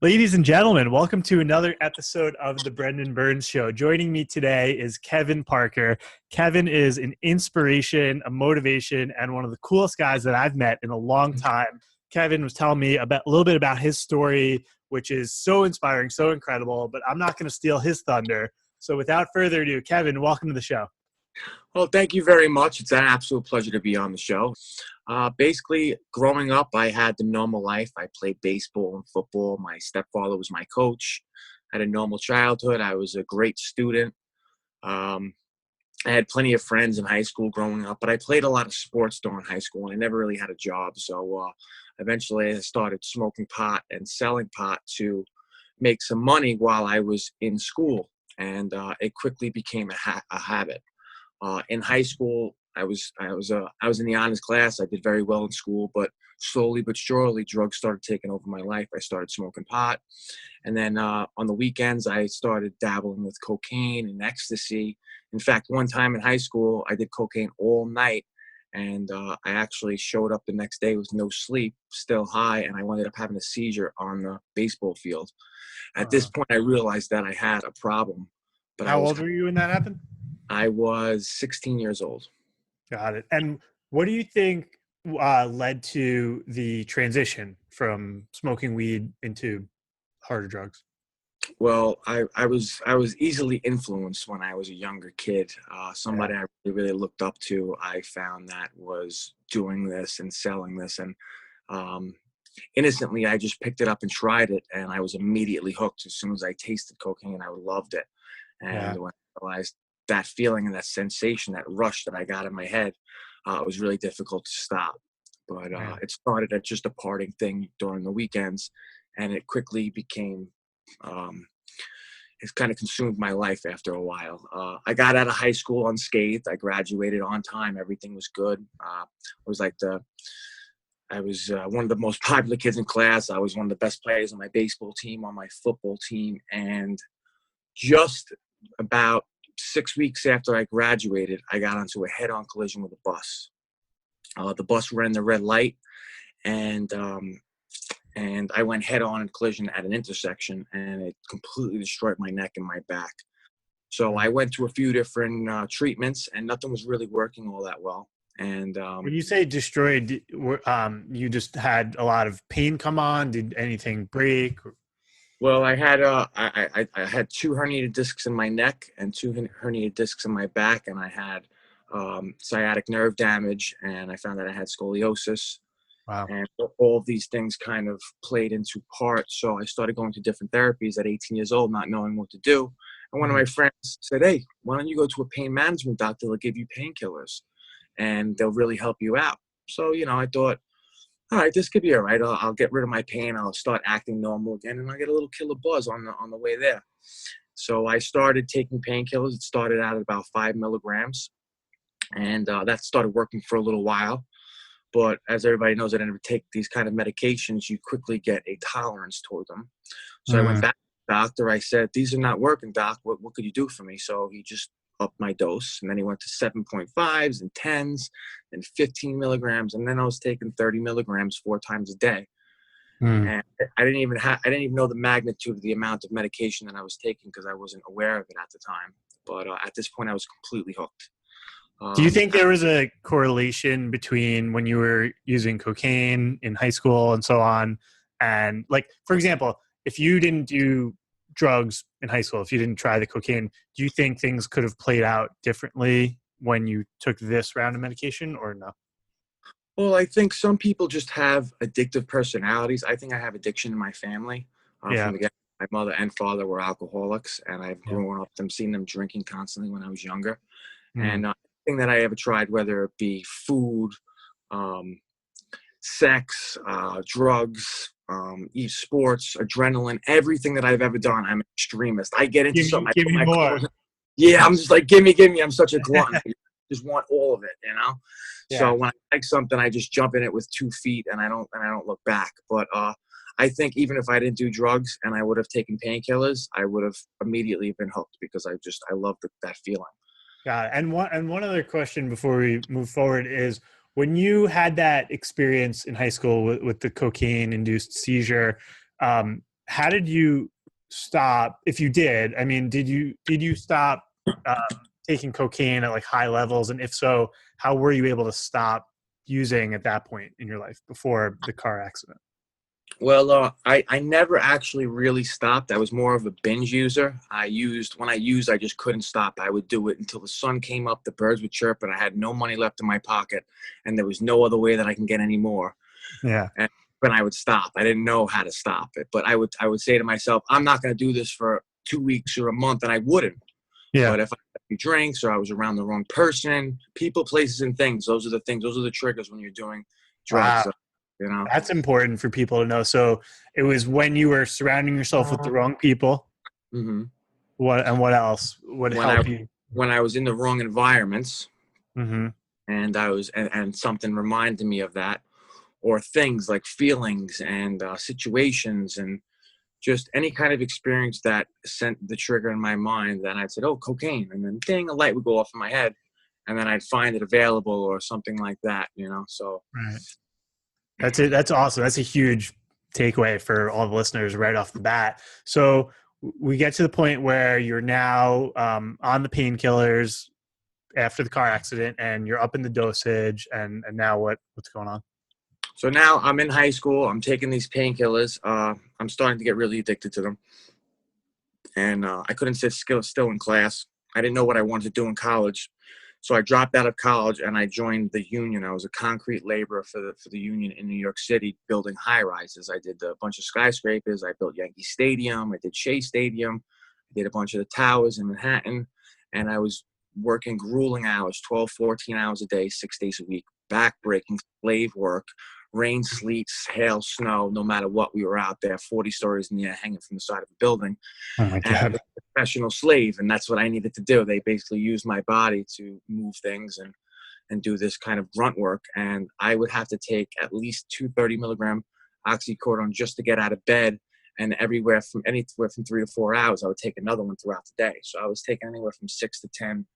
Ladies and gentlemen, welcome to another episode of the Brendan Burns Show. Joining me today is Kevin Parker. Kevin is an inspiration, a motivation, and one of the coolest guys that I've met in a long time. Kevin was telling me a little bit about his story, which is so inspiring, so incredible, but I'm not going to steal his thunder. So without further ado, Kevin, welcome to the show. Well, thank you very much. It's an absolute pleasure to be on the show. Basically, growing up, I had the normal life. I played baseball and football. My stepfather was my coach. I had a normal childhood. I was a great student. I had plenty of friends in high school growing up, but I played a lot of sports during high school, and I never really had a job. So eventually I started smoking pot and selling pot to make some money while I was in school, and it quickly became a habit. In high school, I was in the honors class. I did very well in school, but slowly but surely, drugs started taking over my life. I started smoking pot, and then on the weekends, I started dabbling with cocaine and ecstasy. In fact, one time in high school, I did cocaine all night, and I actually showed up the next day with no sleep, still high, and I ended up having a seizure on the baseball field. At this point, I realized that I had a problem. But How old were you when that happened? I was 16 years old. Got it. And what do you think led to the transition from smoking weed into harder drugs? Well, I was easily influenced when I was a younger kid. Somebody I really looked up to, I found that was doing this and selling this, and innocently I just picked it up and tried it, and I was immediately hooked. As soon as I tasted cocaine, I loved it, and when I realized that feeling and that sensation, that rush that I got in my head, it was really difficult to stop. But it started at just a parting thing during the weekends, and it quickly became, it kind of consumed my life after a while. I got out of high school unscathed. I graduated on time. Everything was good. I was one of the most popular kids in class. I was one of the best players on my baseball team, on my football team, and just about 6 weeks after I graduated, I got into a head-on collision with a bus. The bus ran the red light, and I went head-on in collision at an intersection, and it completely destroyed my neck and my back. So I went to a few different treatments, and nothing was really working all that well. And when you say destroyed, you just had a lot of pain come on? Did anything break? Well, I had I had 2 herniated discs in my neck and 2 herniated discs in my back, and I had sciatic nerve damage, and I found that I had scoliosis. Wow. And all of these things kind of played into part. So I started going to different therapies at 18 years old, not knowing what to do. And one of my friends said, "Hey, why don't you go to a pain management doctor? They'll give you painkillers, and they'll really help you out." So, I thought, all right, this could be all right. I'll get rid of my pain. I'll start acting normal again, and I'll get a little killer buzz on the way there. So I started taking painkillers. It started out at about 5 milligrams, and that started working for a little while. But as everybody knows, that I never take these kind of medications, you quickly get a tolerance toward them. So I went back to the doctor. I said, "These are not working, doc. What could you do for me?" So he just upped my dose, and then he went to 7.5s and 10s and 15 milligrams, and then I was taking 30 milligrams 4 times a day. And I didn't even know the magnitude of the amount of medication that I was taking because I wasn't aware of it at the time. But at this point, I was completely hooked. Do you think there was a correlation between when you were using cocaine in high school and so on? And like, for example, if you didn't do drugs in high school, if you didn't try the cocaine, do you think things could have played out differently when you took this round of medication, or no? Well, I think some people just have addictive personalities. I think I have addiction in my family. From the get, my mother and father were alcoholics, and I've grown up seeing them drinking constantly when I was younger. And anything that I ever tried, whether it be food, sex, drugs, sports, adrenaline, everything that I've ever done, I'm an extremist. I get into something. Give me more. Yeah, I'm just like, give me. I'm such a glutton. I just want all of it, Yeah. So when I like something, I just jump in it with 2 feet, and I don't look back. But I think even if I didn't do drugs and I would have taken painkillers, I would have immediately been hooked because I love that feeling. Got it. And one other question before we move forward is, when you had that experience in high school with the cocaine-induced seizure, how did you stop? If you did, I mean, did you stop uh, taking cocaine at like high levels? And if so, how were you able to stop using at that point in your life before the car accident? Well, I never actually really stopped. I was more of a binge user. When I used, I just couldn't stop. I would do it until the sun came up, the birds would chirp, and I had no money left in my pocket, and there was no other way that I can get any more. Yeah. And when I would stop, I didn't know how to stop it, but I would say to myself, I'm not going to do this for 2 weeks or a month, and I wouldn't. Yeah. But if I had a few drinks or I was around the wrong person, people, places, and things, those are the things. Those are the triggers when you're doing drugs. Wow. You know. That's important for people to know. So it was when you were surrounding yourself with the wrong people. hmm What else would When help you? I was in the wrong environments, Mm-hmm. and and something reminded me of that, or things like feelings and situations, and just any kind of experience that sent the trigger in my mind. Then I'd said, "Oh, cocaine," and then ding, a light would go off in my head, and then I'd find it available or something like that. You know, so. Right. That's it. That's awesome. That's a huge takeaway for all the listeners right off the bat. So we get to the point where you're now on the painkillers after the car accident, and you're up in the dosage. And now what's going on? So now I'm in high school. I'm taking these painkillers. I'm starting to get really addicted to them, and I couldn't sit still in class. I didn't know what I wanted to do in college, so I dropped out of college and I joined the union. I was a concrete laborer for the union in New York City, building high rises. I did a bunch of skyscrapers. I built Yankee Stadium. I did Shea Stadium. I did a bunch of the towers in Manhattan, and I was working grueling hours, 12, 14 hours a day, 6 days a week, back-breaking slave work, rain, sleet, hail, snow, no matter what, we were out there, 40 stories in the air, hanging from the side of the building. Oh my And I God. was a professional slave, and that's what I needed to do. They basically used my body to move things and do this kind of grunt work. And I would have to take at least 230 milligram oxycodone just to get out of bed. And anywhere from 3 to 4 hours, I would take another one throughout the day. So I was taking anywhere from 6 to 10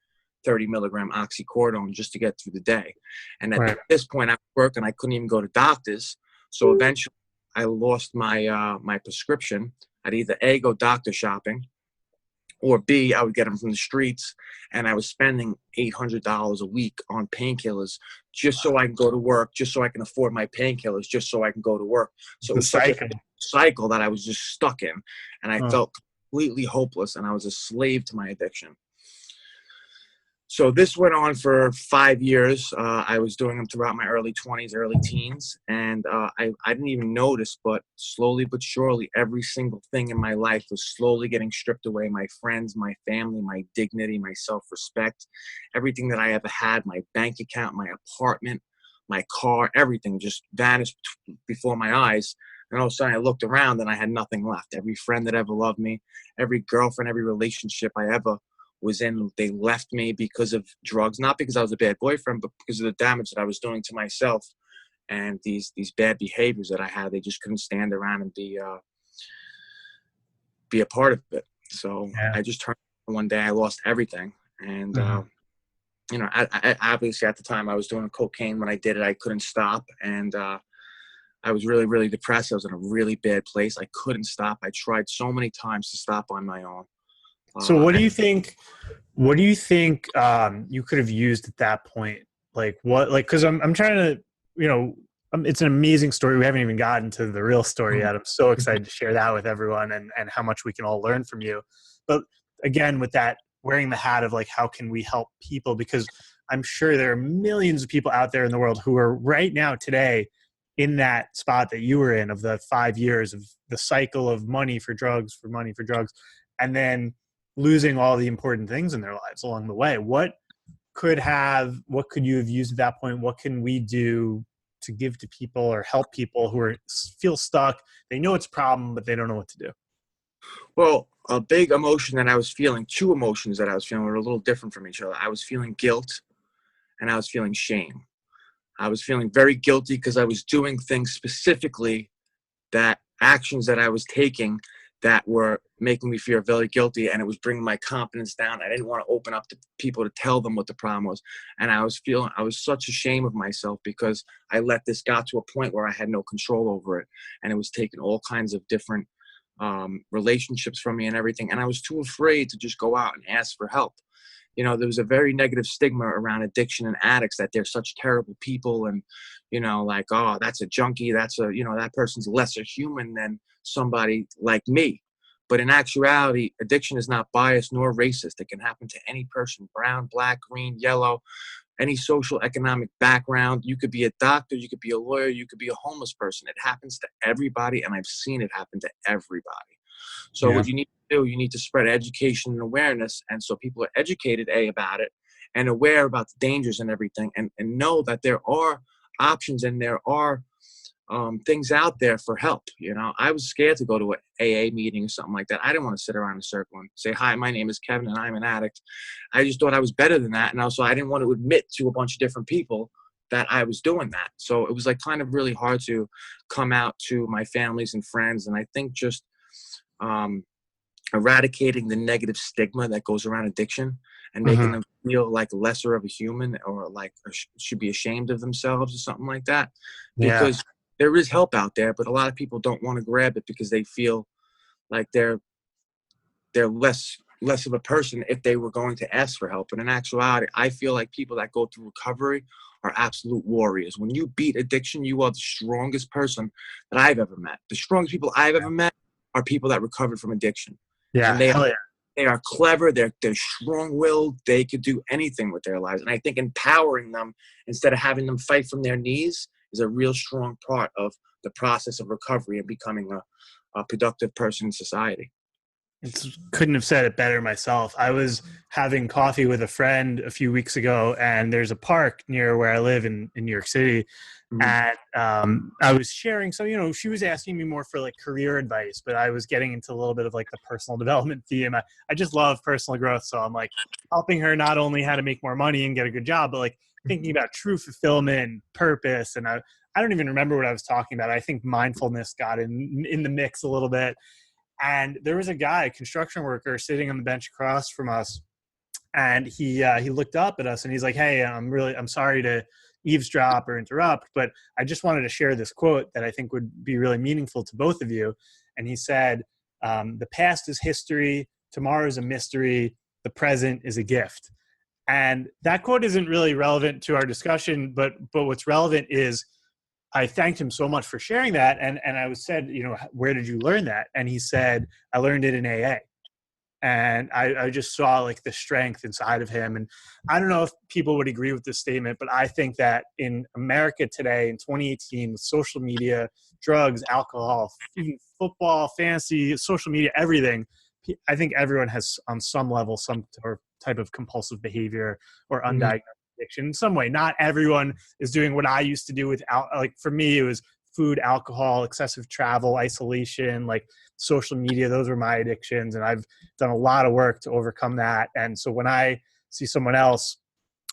30 milligram oxycodone just to get through the day. And at Right. this point, I was working, I couldn't even go to doctors. So eventually I lost my prescription. I'd either A, go doctor shopping, or B, I would get them from the streets. And I was spending $800 a week on painkillers just so I can go to work, just so I can afford my painkillers, just so I can go to work. So it The was such a cycle. cycle that I was just stuck in. And I Oh. felt completely hopeless, and I was a slave to my addiction. So this went on for 5 years. I was doing them throughout my early 20s, early teens. And I didn't even notice, but slowly but surely, every single thing in my life was slowly getting stripped away. My friends, my family, my dignity, my self-respect, everything that I ever had, my bank account, my apartment, my car, everything just vanished before my eyes. And all of a sudden I looked around and I had nothing left. Every friend that ever loved me, every girlfriend, every relationship I ever was in, they left me because of drugs, not because I was a bad boyfriend, but because of the damage that I was doing to myself and these bad behaviors that I had. They just couldn't stand around and be a part of it. So Yeah. I just turned one day, I lost everything. And, Mhm. I obviously at the time I was doing cocaine. When I did it, I couldn't stop. And I was really, really depressed. I was in a really bad place. I couldn't stop. I tried so many times to stop on my own. So what do And you think? What do you think you could have used at that point? Like what? Like because I'm trying to it's an amazing story. We haven't even gotten to the real story yet. I'm so excited to share that with everyone and how much we can all learn from you. But again, with that wearing the hat of like how can we help people? Because I'm sure there are millions of people out there in the world who are right now today in that spot that you were in of the 5 years of the cycle of money for drugs, and then losing all the important things in their lives along the way. What could you have used at that point? What can we do to give to people or help people who feel stuck? They know it's a problem, but they don't know what to do. Well, a big emotion that I was feeling, two emotions that I was feeling were a little different from each other. I was feeling guilt and I was feeling shame. I was feeling very guilty because I was doing things specifically, that actions that I was taking that were making me feel very guilty, and it was bringing my confidence down. I didn't want to open up to people to tell them what the problem was. And I was such ashamed of myself because I let this got to a point where I had no control over it. And it was taking all kinds of different relationships from me and everything. And I was too afraid to just go out and ask for help. There was a very negative stigma around addiction and addicts, that they're such terrible people. And, like, oh, that's a junkie. That person's lesser human than somebody like me. But in actuality, addiction is not biased nor racist. It can happen to any person: brown, black, green, yellow, any social economic background. You could be a doctor, you could be a lawyer, you could be a homeless person. It happens to everybody, and I've seen it happen to everybody. So Yeah. what you need to do, you need to spread education and awareness, and so people are educated about it and aware about the dangers and everything, and know that there are options and there are things out there for help. I was scared to go to an AA meeting or something like that. I didn't want to sit around in a circle and say, hi, my name is Kevin and I'm an addict. I just thought I was better than that. And also I didn't want to admit to a bunch of different people that I was doing that. So it was like kind of really hard to come out to my families and friends. And I think just eradicating the negative stigma that goes around addiction and making them feel like lesser of a human, or like should be ashamed of themselves or something like that. Because there is help out there, but a lot of people don't want to grab it because they feel like they're less of a person if they were going to ask for help. But in actuality, I feel like people that go through recovery are absolute warriors. When you beat addiction, you are the strongest person that I've ever met. The strongest people I've ever met are people that recovered from addiction. Yeah, And they are clever. They're strong-willed. They could do anything with their lives. And I think empowering them instead of having them fight from their knees is a real strong part of the process of recovery and becoming a productive person in society. Couldn't have said it better myself. I was having coffee with a friend a few weeks ago, and there's a park near where I live in New York City. And I was sharing, so, she was asking me more for like career advice, but I was getting into a little bit of like the personal development theme. I just love personal growth. So I'm like helping her not only how to make more money and get a good job, but like thinking about true fulfillment, purpose. And I don't even remember what I was talking about. I think mindfulness got in the mix a little bit. And there was a guy, a construction worker, sitting on the bench across from us. And he looked up at us and he's like, hey, I'm sorry to eavesdrop or interrupt, but I just wanted to share this quote that I think would be really meaningful to both of you. And he said, the past is history. Tomorrow is a mystery. The present is a gift. And that quote isn't really relevant to our discussion, but what's relevant is I thanked him so much for sharing that. And I was said, where did you learn that? And he said, I learned it in AA. And I just saw like the strength inside of him. And I don't know if people would agree with this statement, but I think that in America today, in 2018, with social media, drugs, alcohol, even football, fantasy, social media, everything, I think everyone has on some level some type of compulsive behavior or undiagnosed addiction in some way. Not everyone is doing what I used to do like for me, it was food, alcohol, excessive travel, isolation, like social media. Those were my addictions. And I've done a lot of work to overcome that. And so when I see someone else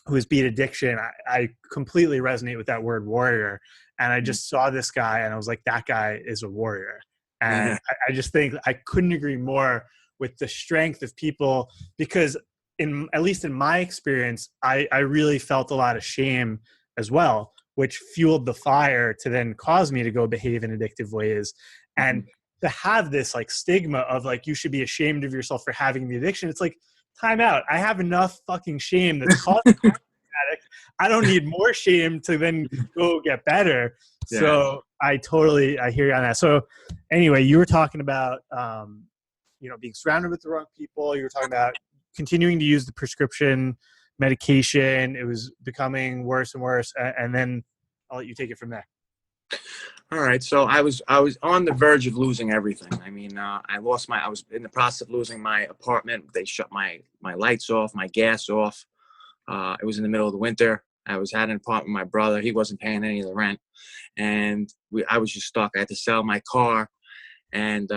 who has beat addiction, I completely resonate with that word warrior. And I just saw this guy and I was like, that guy is a warrior. And I just think I couldn't agree more with the strength of people, because at least in my experience, I really felt a lot of shame as well, which fueled the fire to then cause me to go behave in addictive ways. And to have this like stigma of like, you should be ashamed of yourself for having the addiction. It's like, time out. I have enough fucking shame that's causing addict. I don't need more shame to then go get better. Yeah. So I hear you on that. So anyway, you were talking about, being surrounded with the wrong people. You were talking about continuing to use the prescription medication. It was becoming worse and worse. And then I'll let you take it from there. All right. So I was on the verge of losing everything. I mean, I was in the process of losing my apartment. They shut my lights off, my gas off. It was in the middle of the winter. I had an apartment with my brother. He wasn't paying any of the rent. And I was just stuck. I had to sell my car. And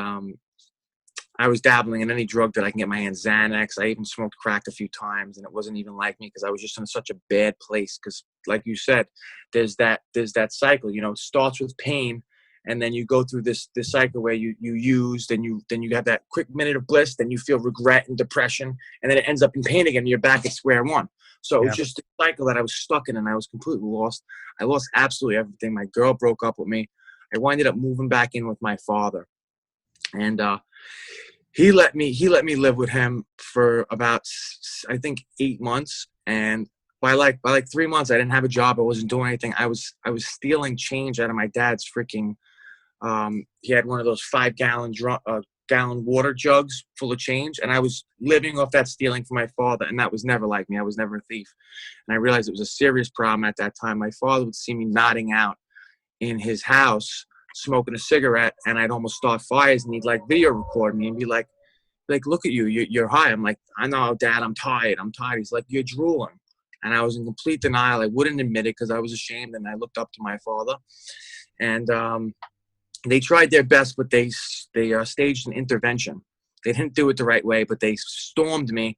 I was dabbling in any drug that I can get my hands. Xanax. I even smoked crack a few times, and it wasn't even like me because I was just in such a bad place. Because, like you said, there's that cycle. It starts with pain, and then you go through this cycle where you use, then you have that quick minute of bliss, then you feel regret and depression, and then it ends up in pain again. And you're back at square one. So it was just a cycle that I was stuck in, and I was completely lost. I lost absolutely everything. My girl broke up with me. I winded up moving back in with my father. And he let me live with him for about, I think, 8 months. And by like 3 months, I didn't have a job. I wasn't doing anything. I was stealing change out of my dad's freaking. He had one of those 5-gallon water jugs full of change, and I was living off that, stealing from my father. And that was never like me. I was never a thief. And I realized it was a serious problem at that time. My father would see me nodding out in his house, smoking a cigarette, and I'd almost start fires, and he'd like video record me and be like, look at you, you're high. I'm like, I know, Dad, I'm tired. He's like, you're drooling. And I was in complete denial. I wouldn't admit it because I was ashamed, and I looked up to my father. And they tried their best, but they staged an intervention. They didn't do it the right way, but they stormed me.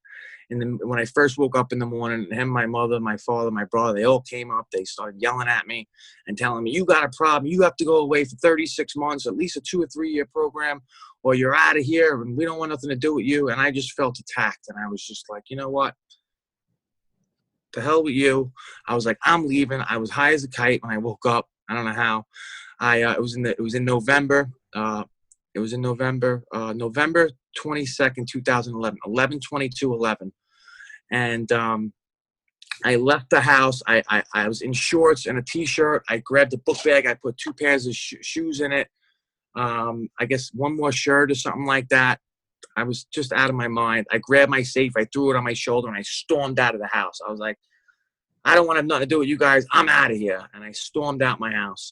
And when I first woke up in the morning, him, my mother, my father, my brother, they all came up. They started yelling at me and telling me, you got a problem. You have to go away for 36 months, at least a 2 or 3 year program, or you're out of here, and we don't want nothing to do with you. And I just felt attacked. And I was just like, you know what? The hell with you. I was like, I'm leaving. I was high as a kite when I woke up. I don't know how. It was in November. November 22nd, 2011, 11/22/11. And I left the house. I was in shorts and a T-shirt. I grabbed a book bag. I put 2 pairs of shoes in it. I guess one more shirt or something like that. I was just out of my mind. I grabbed my safe. I threw it on my shoulder, and I stormed out of the house. I was like, I don't want to have nothing to do with you guys. I'm out of here. And I stormed out my house.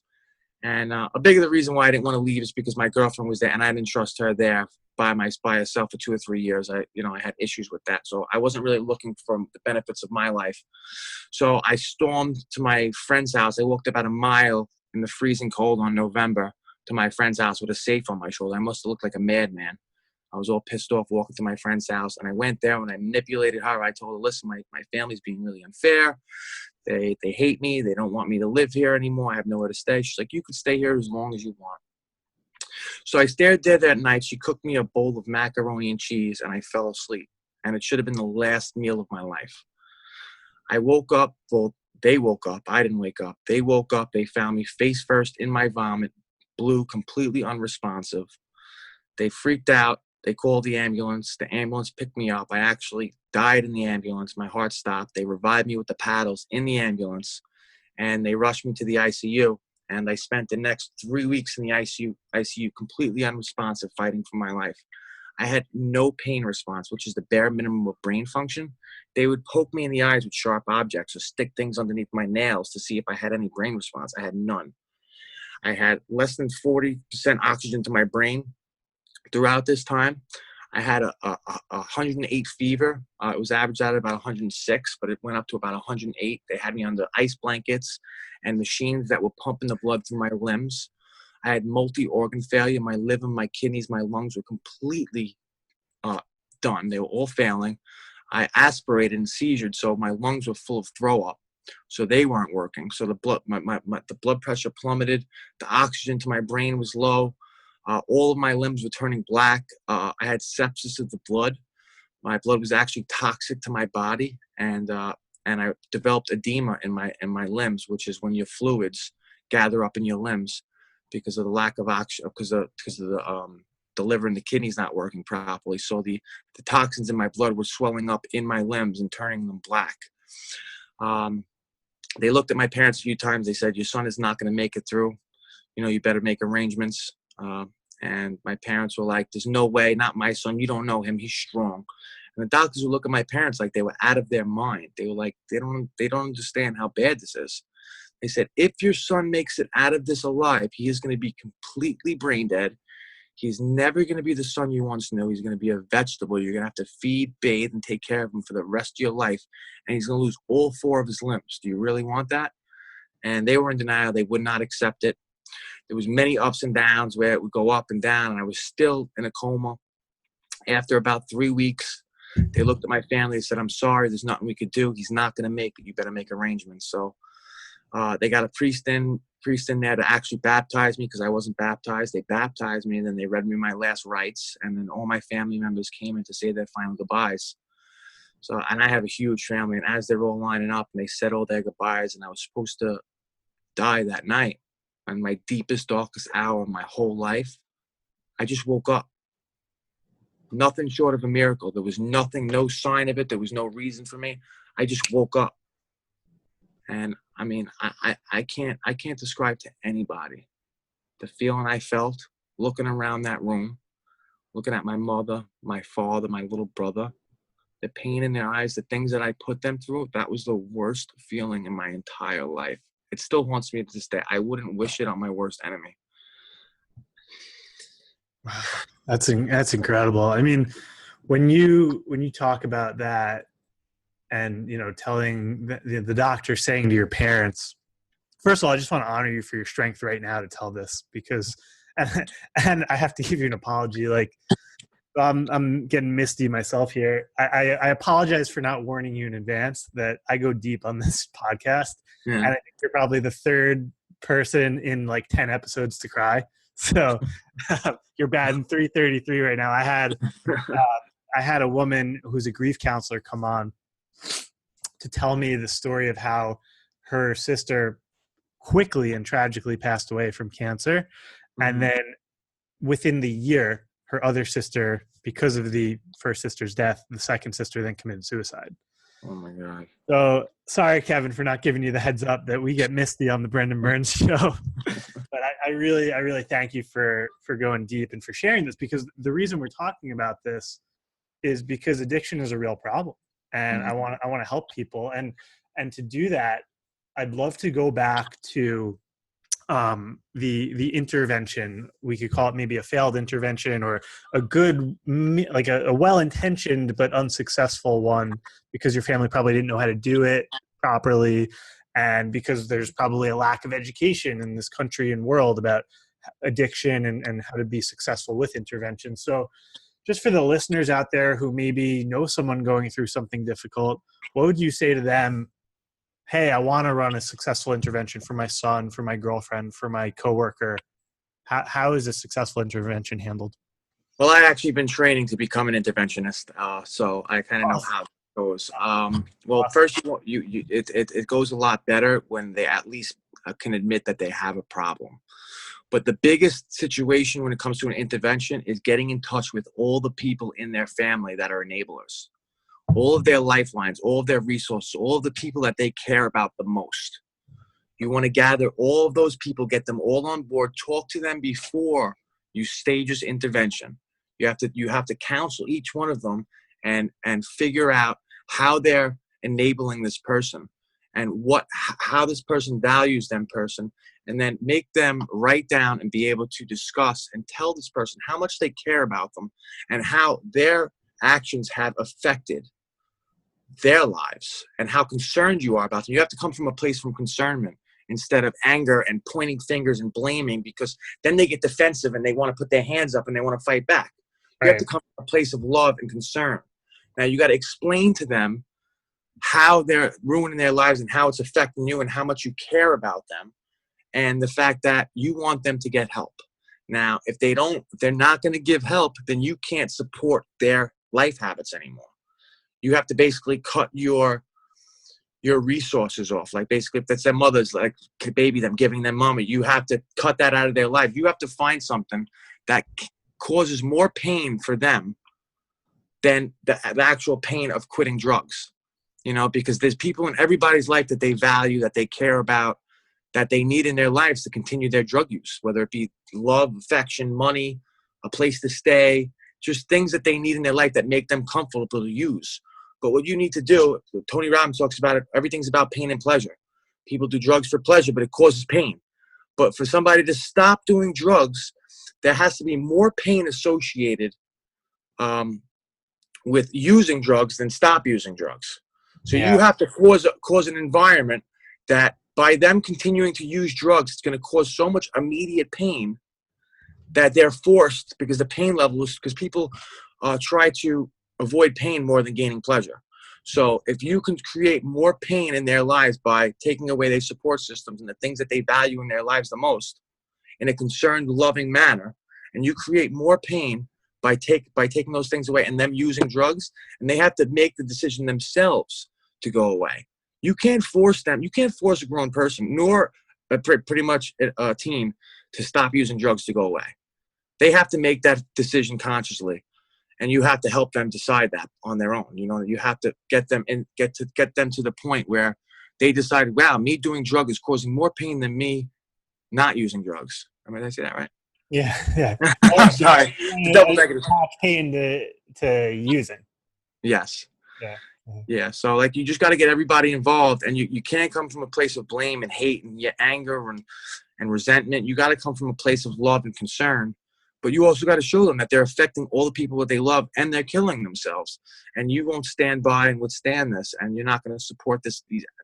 And a big of the reason why I didn't want to leave is because my girlfriend was there, and I didn't trust her there by herself for 2 or 3 years. I had issues with that. So I wasn't really looking for the benefits of my life. So I stormed to my friend's house. I walked about a mile in the freezing cold on November to my friend's house with a safe on my shoulder. I must have looked like a madman. I was all pissed off walking to my friend's house, and I went there and I manipulated her. I told her, listen, my family's being really unfair. They hate me. They don't want me to live here anymore. I have nowhere to stay. She's like, you can stay here as long as you want. So I stayed there that night. She cooked me a bowl of macaroni and cheese, and I fell asleep. And it should have been the last meal of my life. I woke up. Well, they woke up. I didn't wake up. They woke up. They found me face first in my vomit, blue, completely unresponsive. They freaked out. They called the ambulance. The ambulance picked me up. I actually died in the ambulance. My heart stopped. They revived me with the paddles in the ambulance, and they rushed me to the ICU. And I spent the next 3 weeks in the ICU completely unresponsive, fighting for my life. I had no pain response, which is the bare minimum of brain function. They would poke me in the eyes with sharp objects or stick things underneath my nails to see if I had any brain response. I had none. I had less than 40% oxygen to my brain. Throughout this time, I had a 108 fever. It was averaged out at about 106, but it went up to about 108. They had me under ice blankets and machines that were pumping the blood through my limbs. I had multi-organ failure. My liver, my kidneys, my lungs were completely done. They were all failing. I aspirated and seizured, so my lungs were full of throw up. So they weren't working. So the blood pressure plummeted. The oxygen to my brain was low. All of my limbs were turning black. I had sepsis of the blood. My blood was actually toxic to my body, and I developed edema in my limbs, which is when your fluids gather up in your limbs because of the lack of oxygen, because of the liver and the kidneys not working properly. So the toxins in my blood were swelling up in my limbs and turning them black. They looked at my parents a few times. They said, your son is not going to make it through. You better make arrangements. And my parents were like, there's no way, not my son. You don't know him. He's strong. And the doctors would look at my parents like they were out of their mind. They were like, they don't understand how bad this is. They said, if your son makes it out of this alive, he is going to be completely brain dead. He's never going to be the son you once knew. He's going to be a vegetable. You're going to have to feed, bathe, and take care of him for the rest of your life. And he's going to lose all 4 of his limbs. Do you really want that? And they were in denial. They would not accept it. There was many ups and downs where it would go up and down, and I was still in a coma. After about 3 weeks, they looked at my family and said, I'm sorry, there's nothing we could do. He's not going to make it. You better make arrangements. So they got a priest in there to actually baptize me because I wasn't baptized. They baptized me, and then they read me my last rites, and then all my family members came in to say their final goodbyes. So, and I have a huge family, and as they're all lining up and they said all their goodbyes, and I was supposed to die that night, in my deepest, darkest hour of my whole life, I just woke up. Nothing short of a miracle. There was nothing, no sign of it. There was no reason for me. I just woke up. And I mean, I can't describe to anybody the feeling I felt looking around that room, looking at my mother, my father, my little brother, the pain in their eyes, the things that I put them through. That was the worst feeling in my entire life. It still haunts me to this day. I wouldn't wish it on my worst enemy. Wow. That's incredible. I mean, when you talk about that, and telling the doctor, saying to your parents, first of all, I just want to honor you for your strength right now to tell this, because and I have to give you an apology. Like, I'm getting misty myself here. I apologize for not warning you in advance that I go deep on this podcast. Yeah. And I think you're probably the third person in like 10 episodes to cry. So you're batting 333 right now. I had a woman who's a grief counselor come on to tell me the story of how her sister quickly and tragically passed away from cancer. Mm-hmm. And then within the year, her other sister, because of the first sister's death, the second sister then committed suicide. Oh my God. So sorry, Kevin, for not giving you the heads up that we get misty on the Brendan Burns show. But I really thank you for going deep and for sharing this, because the reason we're talking about this is because addiction is a real problem. And I want to help people. And to do that, I'd love to go back to the intervention. We could call it maybe a failed intervention, or a good, like a well-intentioned but unsuccessful one, because your family probably didn't know how to do it properly, and because there's probably a lack of education in this country and world about addiction and how to be successful with intervention. So just for the listeners out there who maybe know someone going through something difficult, what would you say to them? Hey, I want to run a successful intervention for my son, for my girlfriend, for my coworker. How is a successful intervention handled? Well, I actually been training to become an interventionist, so I kind of know how it goes. Well, first, it goes a lot better when they at least can admit that they have a problem. But the biggest situation when it comes to an intervention is getting in touch with all the people in their family that are enablers, all of their lifelines, all of their resources, all of the people that they care about the most. You want to gather all of those people, get them all on board, talk to them before you stage this intervention. You have to counsel each one of them and figure out how they're enabling this person and how this person values them person, and then make them write down and be able to discuss and tell this person how much they care about them and how their actions have affected their lives and how concerned you are about them. You have to come from a place from concernment instead of anger and pointing fingers and blaming, because then they get defensive and they want to put their hands up and they want to fight back. You have to come from a place of love and concern. Now you got to explain to them how they're ruining their lives and how it's affecting you and how much you care about them, and the fact that you want them to get help. Now, if they're not going to give help, then you can't support their life habits anymore. You have to basically cut your resources off. Like basically, if that's their mother's, like baby them, giving them money, you have to cut that out of their life. You have to find something that causes more pain for them than the actual pain of quitting drugs. Because there's people in everybody's life that they value, that they care about, that they need in their lives to continue their drug use, whether it be love, affection, money, a place to stay, just things that they need in their life that make them comfortable to use. But what you need to do, Tony Robbins talks about it, everything's about pain and pleasure. People do drugs for pleasure, but it causes pain. But for somebody to stop doing drugs, there has to be more pain associated with using drugs than stop using drugs. So you have to cause an environment that by them continuing to use drugs, it's going to cause so much immediate pain that they're forced, because the pain level is, because people try to avoid pain more than gaining pleasure. So if you can create more pain in their lives by taking away their support systems and the things that they value in their lives the most in a concerned, loving manner, and you create more pain by taking those things away and them using drugs, and they have to make the decision themselves to go away. You can't force them. You can't force a grown person, nor pretty much a teen, to stop using drugs to go away. They have to make that decision consciously. and you have to help them decide that on their own. You have to get them to the point where they decide, wow, me doing drugs is causing more pain than me not using drugs. I mean, did I say that right? Yeah, yeah. I'm sorry. It's a double negative. Pain to using. Yes. Yeah. Yeah. So like you just got to get everybody involved, and you can't come from a place of blame and hate and anger and resentment. You got to come from a place of love and concern. But you also got to show them that they're affecting all the people that they love, and they're killing themselves. And you won't stand by and withstand this, and you're not going to support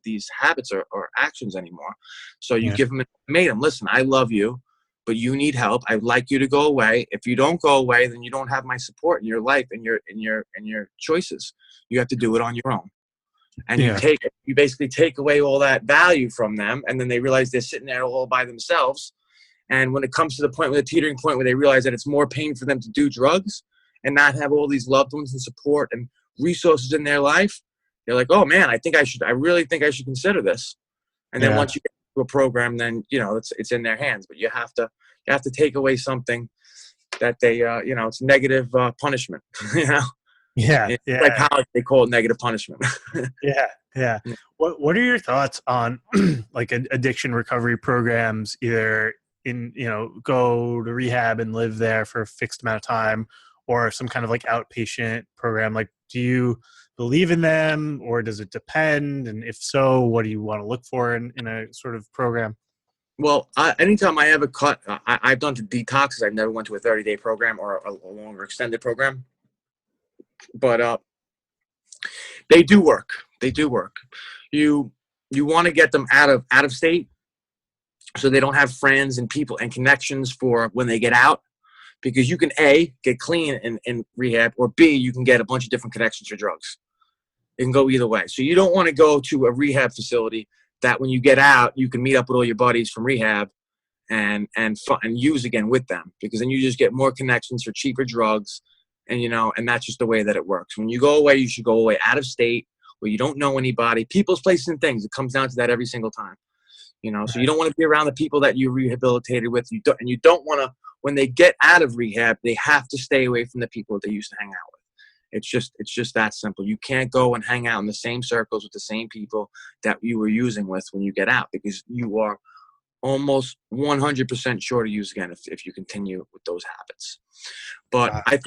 these habits or actions anymore. So you give them an ultimatum. Listen, I love you, but you need help. I'd like you to go away. If you don't go away, then you don't have my support in your life and your choices. You have to do it on your own. And you basically take away all that value from them, and then they realize they're sitting there all by themselves. And when it comes to the point, with the teetering point where they realize that it's more pain for them to do drugs and not have all these loved ones and support and resources in their life, they're like, oh man, I really think I should consider this. And then once you get to a program, then, it's in their hands, but you have to take away something that they, it's negative punishment, Yeah. Like how they call it negative punishment. Yeah. What are your thoughts on like addiction recovery programs, either go to rehab and live there for a fixed amount of time, or some kind of like outpatient program? Like, do you believe in them, or does it depend? And if so, what do you want to look for in a sort of program? Well, anytime I ever cut, I've done to detoxes. I've never went to a 30-day program or a longer extended program, but they do work. They do work. You want to get them out of state, so they don't have friends and people and connections for when they get out, because you can A, get clean in rehab, or B, you can get a bunch of different connections for drugs. It can go either way. So you don't want to go to a rehab facility that when you get out, you can meet up with all your buddies from rehab and use again with them, because then you just get more connections for cheaper drugs. And that's just the way that it works. When you go away, you should go away out of state where you don't know anybody, people's places and things. It comes down to that every single time. So you don't want to be around the people that you rehabilitated with. You don't want to, when they get out of rehab, they have to stay away from the people that they used to hang out with. It's just that simple. You can't go and hang out in the same circles with the same people that you were using with when you get out, because you are almost 100% sure to use again if you continue with those habits. But I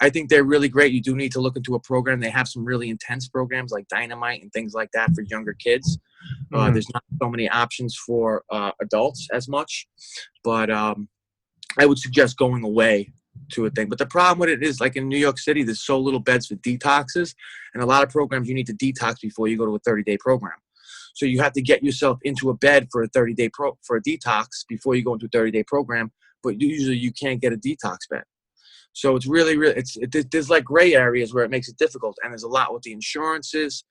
think they're really great. You do need to look into a program. They have some really intense programs like Dynamite and things like that for younger kids. There's not so many options for adults as much, but I would suggest going away to a thing. But the problem with it is, like in New York City, there's so little beds for detoxes, and a lot of programs you need to detox before you go to a 30-day program. So you have to get yourself into a bed for a 30-day for a detox before you go into a 30-day program. But usually you can't get a detox bed. So it's really, there's like gray areas where it makes it difficult. And there's a lot with the insurances,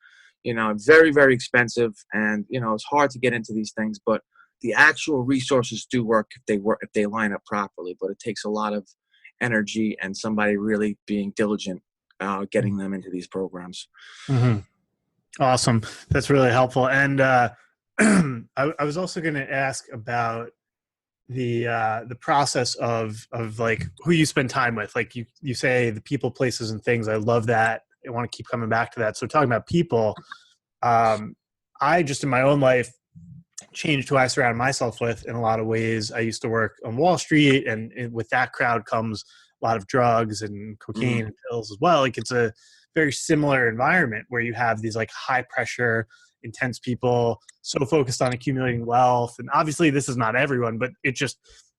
very, very expensive. And, it's hard to get into these things, but the actual resources do work if they line up properly. But it takes a lot of energy and somebody really being diligent, getting them into these programs. Mm-hmm. Awesome. That's really helpful. And I was also going to ask about the process of like who you spend time with. Like you say the people, places, and things. I love that. I want to keep coming back to that. So talking about people, I just in my own life changed who I surround myself with in a lot of ways. I used to work on Wall Street, and with that crowd comes a lot of drugs and cocaine and pills as well. Like it's a very similar environment where you have these like high pressure, intense people so focused on accumulating wealth. And obviously this is not everyone, but it just,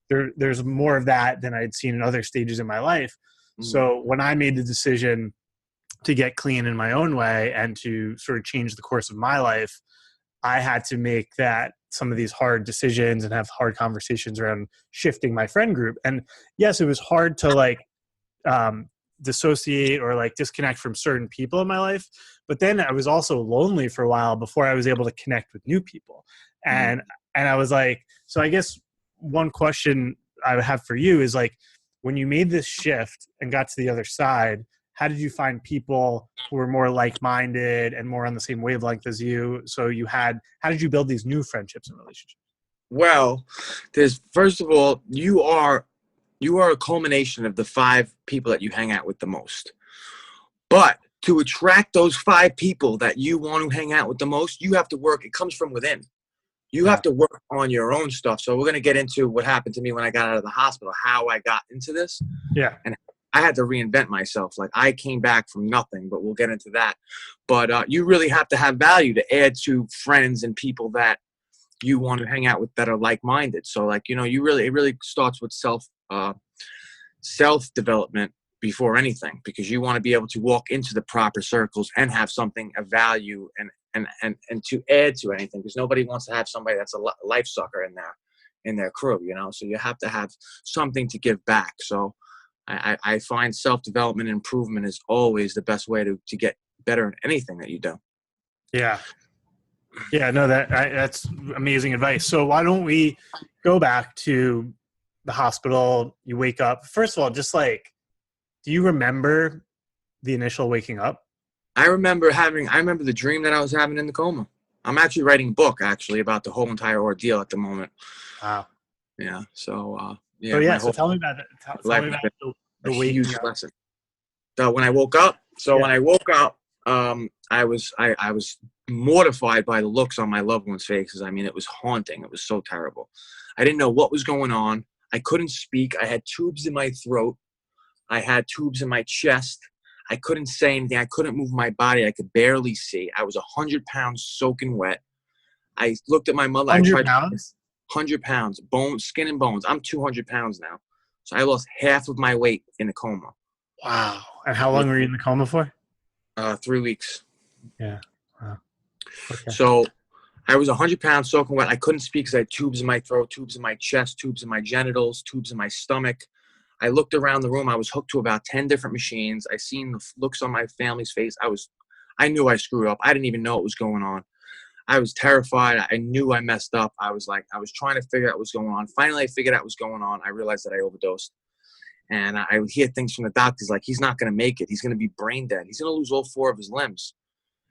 there's more of that than I'd seen in other stages in my life. So when I made the decision to get clean in my own way and to sort of change the course of my life, I had to make some of these hard decisions and have hard conversations around shifting my friend group. And yes, it was hard to like, dissociate or like disconnect from certain people in my life. But then I was also lonely for a while before I was able to connect with new people. And I was like, so I guess one question I would have for you is like, when you made this shift and got to the other side, how did you find people who were more like-minded and more on the same wavelength as you? So how did you build these new friendships and relationships? Well, first of all, you are a culmination of the 5 people that you hang out with the most. But to attract those 5 people that you want to hang out with the most, you have to work. It comes from within. You have to work on your own stuff. So we're going to get into what happened to me when I got out of the hospital, how I got into this. Yeah. And I had to reinvent myself. Like, I came back from nothing, but we'll get into that. But you really have to have value to add to friends and people that you want to hang out with that are like-minded. So, like, it really starts with self-development before anything, because you want to be able to walk into the proper circles and have something of value and to add to anything, because nobody wants to have somebody that's a life sucker in their crew, so you have to have something to give back. So I find self-development and improvement is always the best way to get better in anything that you do. No, that's amazing advice. So why don't we go back to the hospital? You wake up, first of all, just like, do you remember the initial waking up? I remember the dream that I was having in the coma. I'm actually writing a book about the whole entire ordeal at the moment. Wow. Yeah. So, so tell me about that. Tell me about the huge lesson. So when I woke up, I was mortified by the looks on my loved ones' faces. I mean, it was haunting. It was so terrible. I didn't know what was going on. I couldn't speak. I had tubes in my throat. I had tubes in my chest. I couldn't say anything. I couldn't move my body. I could barely see. I was 100 pounds soaking wet. I looked at my mother. 100 pounds? 100 pounds, bones, skin and bones. I'm 200 pounds now. So I lost half of my weight in a coma. Wow. And how long were you in the coma for? 3 weeks. Yeah. Wow. Okay. So I was 100 pounds soaking wet. I couldn't speak because I had tubes in my throat, tubes in my chest, tubes in my genitals, tubes in my stomach. I looked around the room. I was hooked to about 10 different machines. I seen the looks on my family's face. I knew I screwed up. I didn't even know what was going on. I was terrified. I knew I messed up. I was trying to figure out what's going on. Finally, I figured out what's going on. I realized that I overdosed. And I would hear things from the doctors like, he's not going to make it. He's going to be brain dead. He's going to lose all 4 of his limbs.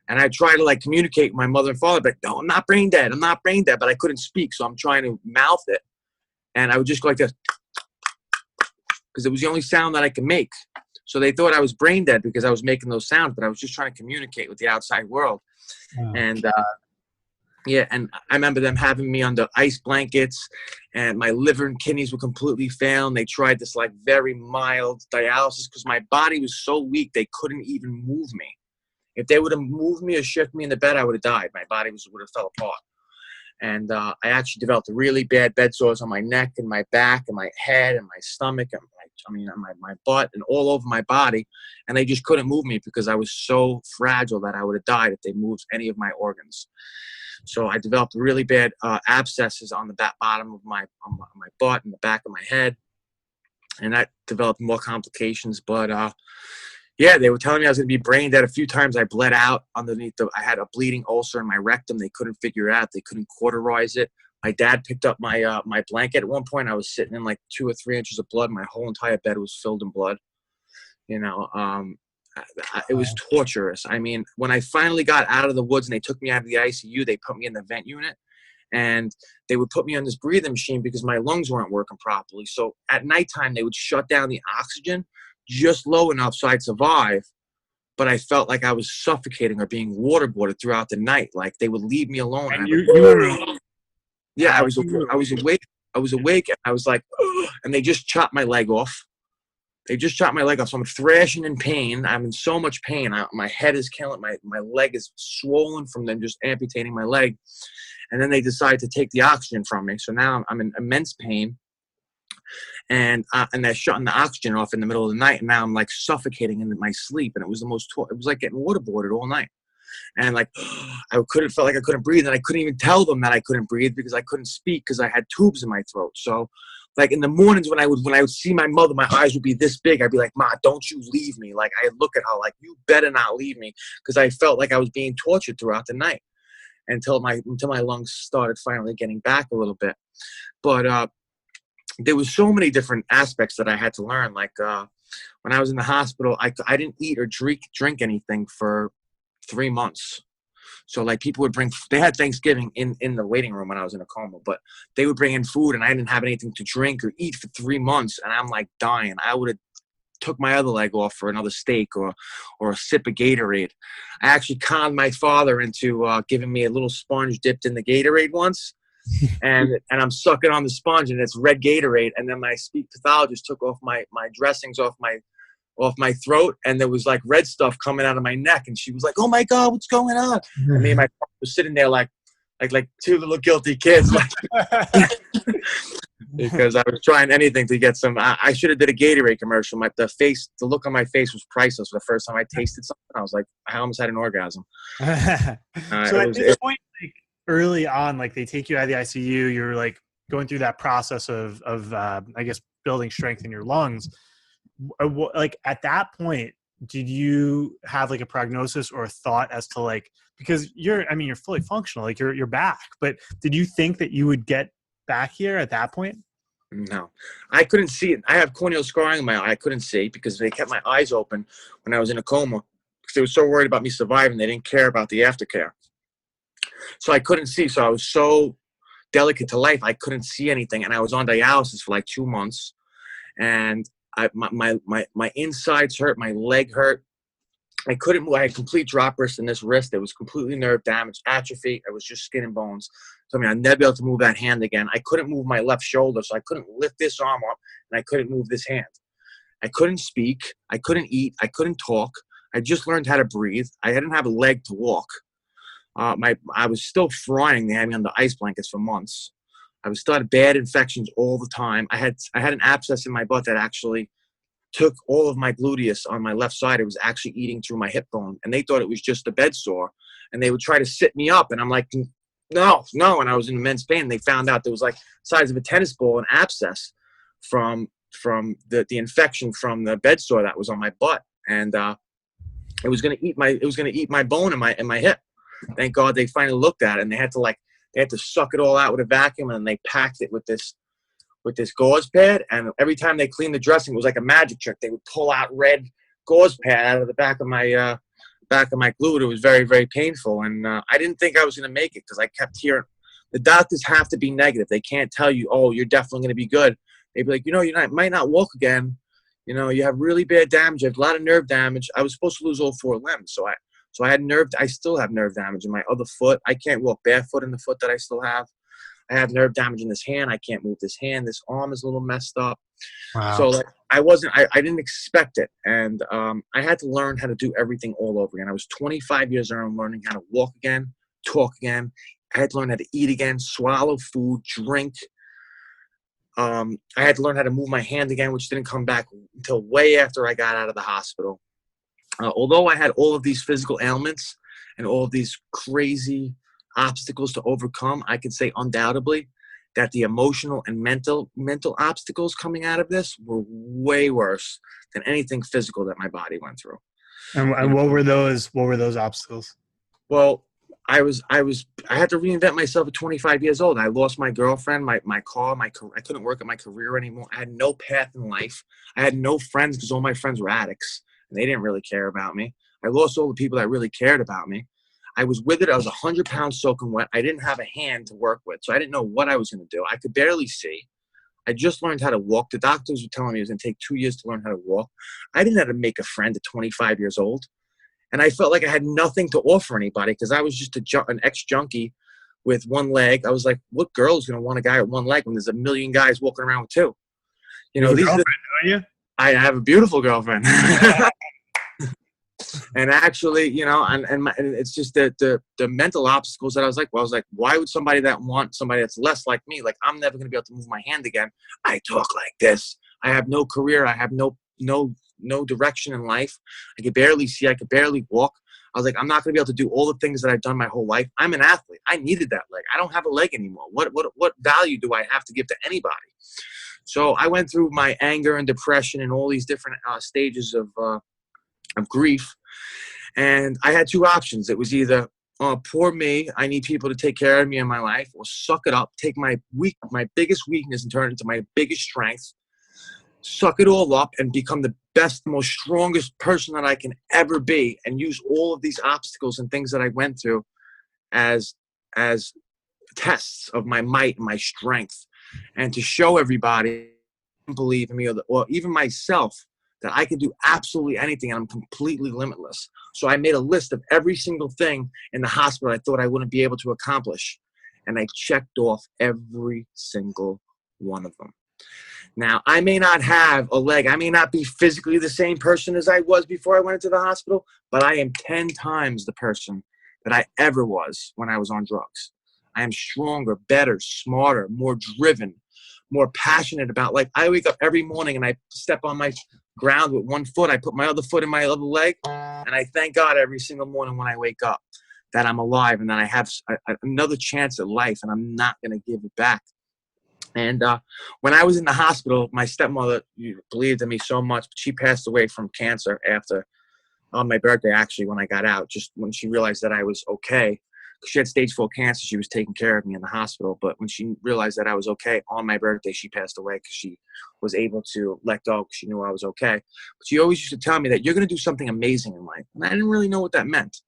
And I tried to communicate with my mother and father, but no, I'm not brain dead. I'm not brain dead. But I couldn't speak. So I'm trying to mouth it. And I would just go like this, because it was the only sound that I could make. So they thought I was brain dead because I was making those sounds, but I was just trying to communicate with the outside world. Wow. And and I remember them having me under ice blankets, and my liver and kidneys were completely failing. They tried this very mild dialysis because my body was so weak they couldn't even move me. If they would have moved me or shifted me in the bed, I would have died. My body would have fell apart. And I actually developed really bad bed sores on my neck and my back and my head and my stomach and my butt and all over my body. And they just couldn't move me because I was so fragile that I would have died if they moved any of my organs. So I developed really bad abscesses on the bottom of my butt and the back of my head. And that developed more complications. But they were telling me I was going to be brain dead. A few times I bled out underneath I had a bleeding ulcer in my rectum. They couldn't figure it out. They couldn't cauterize it. My dad picked up my blanket. At one point I was sitting in 2 or 3 inches of blood. My whole entire bed was filled in blood. It was torturous. I mean, when I finally got out of the woods and they took me out of the ICU, they put me in the vent unit. And they would put me on this breathing machine because my lungs weren't working properly. So at nighttime, they would shut down the oxygen just low enough so I'd survive, but I felt like I was suffocating or being waterboarded throughout the night. Like they would leave me alone. And you were, yeah, I was awake. I was awake. And I was like, ugh, and they just chopped my leg off. So I'm thrashing in pain. I'm in so much pain. My head is killing. My leg is swollen from them just amputating my leg. And then they decided to take the oxygen from me. So now I'm in immense pain. And they're shutting the oxygen off in the middle of the night, and now I'm suffocating in my sleep, and it was it was like getting waterboarded all night, and felt like I couldn't breathe, and I couldn't even tell them that I couldn't breathe because I couldn't speak because I had tubes in my throat. So in the mornings when I would see my mother, my eyes would be this big. I'd be like, "Ma, don't you leave me!" I'd look at her you better not leave me, because I felt like I was being tortured throughout the night until my lungs started finally getting back a little bit, but. There was so many different aspects that I had to learn. When I was in the hospital, I didn't eat or drink anything for 3 months. So people would they had Thanksgiving in the waiting room when I was in a coma, but they would bring in food and I didn't have anything to drink or eat for 3 months. And I'm dying. I would have took my other leg off for another steak or a sip of Gatorade. I actually conned my father into giving me a little sponge dipped in the Gatorade once. And I'm sucking on the sponge, and it's red Gatorade. And then my speech pathologist took off my dressings off my throat, and there was like red stuff coming out of my neck. And she was like, "Oh my God, what's going on?" And me and my partner were sitting there like two little guilty kids, because I was trying anything to get some. I should have did a Gatorade commercial. The look on my face was priceless. The first time I tasted something, I was like, I almost had an orgasm. So at this point, like early on, like they take you out of the ICU, you're like going through that process of I guess building strength in your lungs. Like at that point, did you have like a prognosis or a thought as to like, because you're fully functional, like you're back, but did you think that you would get back here at that point? No, I couldn't see it. I have corneal scarring in my eye. I couldn't see because they kept my eyes open when I was in a coma because they were so worried about me surviving. They didn't care about the aftercare. So I couldn't see. So I was so delicate to life. I couldn't see anything. And I was on dialysis for like 2 months. And my insides hurt. My leg hurt. I couldn't move. I had complete drop wrist in this wrist. It was completely nerve damage, atrophy. It was just skin and bones. So, I'd never be able to move that hand again. I couldn't move my left shoulder, so I couldn't lift this arm up, and I couldn't move this hand. I couldn't speak. I couldn't eat. I couldn't talk. I just learned how to breathe. I didn't have a leg to walk. I was still frying. They had me on the ice blankets for months. I was still had bad infections all the time. I had an abscess in my butt that actually took all of my gluteus on my left side. It was actually eating through my hip bone, and they thought it was just a bed sore. And they would try to sit me up, and I'm like, no. And I was in immense pain. They found out there was like the size of a tennis ball, an abscess from the infection from the bed sore that was on my butt, and it was gonna eat my bone in my hip. Thank God they finally looked at it, and they had to suck it all out with a vacuum, and they packed it with this gauze pad. And every time they cleaned the dressing, it was like a magic trick. They would pull out red gauze pad out of the back of my glute. It was very, very painful. And I didn't think I was going to make it because I kept hearing the doctors have to be negative. They can't tell you, oh, you're definitely going to be good. They'd be like, you might not walk again. You have really bad damage. You have a lot of nerve damage. I was supposed to lose all 4 limbs. So I had I still have nerve damage in my other foot. I can't walk barefoot in the foot that I still have. I have nerve damage in this hand. I can't move this hand. This arm is a little messed up. Wow. So I didn't expect it. And I had to learn how to do everything all over again. I was 25 years old learning how to walk again, talk again. I had to learn how to eat again, swallow food, drink. I had to learn how to move my hand again, which didn't come back until way after I got out of the hospital. Although I had all of these physical ailments and all of these crazy obstacles to overcome, I can say undoubtedly that the emotional and mental obstacles coming out of this were way worse than anything physical that my body went through. And what were those obstacles? Well, I had to reinvent myself at 25 years old. I lost my girlfriend, my car, I couldn't work at my career anymore. I had no path in life. I had no friends because all my friends were addicts and they didn't really care about me. I lost all the people that really cared about me. I was withered. I was 100 pounds soaking wet. I didn't have a hand to work with, so I didn't know what I was going to do. I could barely see. I just learned how to walk. The doctors were telling me it was going to take 2 years to learn how to walk. I didn't know how to make a friend at 25 years old. And I felt like I had nothing to offer anybody because I was just an ex-junkie with one leg. I was like, what girl is going to want a guy with one leg when there's a million guys walking around with two? You have a girlfriend, don't you? I have a beautiful girlfriend. And actually, and it's just the mental obstacles that I was like, why would somebody that want somebody that's less like me? Like, I'm never going to be able to move my hand again. I talk like this. I have no career. I have no direction in life. I could barely see. I could barely walk. I was like, I'm not going to be able to do all the things that I've done my whole life. I'm an athlete. I needed that leg. I don't have a leg anymore. What value do I have to give to anybody? So I went through my anger and depression and all these different stages of grief. And I had 2 options. It was either, oh, poor me, I need people to take care of me in my life, or suck it up, take my biggest weakness and turn it into my biggest strength, suck it all up and become the best, most strongest person that I can ever be, and use all of these obstacles and things that I went through as tests of my might and my strength, and to show everybody, believe in me, or even myself, that I can do absolutely anything and I'm completely limitless. So I made a list of every single thing in the hospital I thought I wouldn't be able to accomplish. And I checked off every single one of them. Now, I may not have a leg. I may not be physically the same person as I was before I went into the hospital, but I am 10 times the person that I ever was when I was on drugs. I am stronger, better, smarter, more driven, more passionate about, like, I wake up every morning and I step on my ground with one foot. I put my other foot in my other leg, and I thank God every single morning when I wake up that I'm alive and that I have another chance at life, and I'm not going to give it back. And when I was in the hospital, my stepmother believed in me so much, but she passed away from cancer after on my birthday, actually, when I got out, just when she realized that I was okay. She had stage 4 cancer. She was taking care of me in the hospital. But when she realized that I was okay on my birthday, she passed away because she was able to let go because she knew I was okay. But she always used to tell me that you're going to do something amazing in life. And I didn't really know what that meant.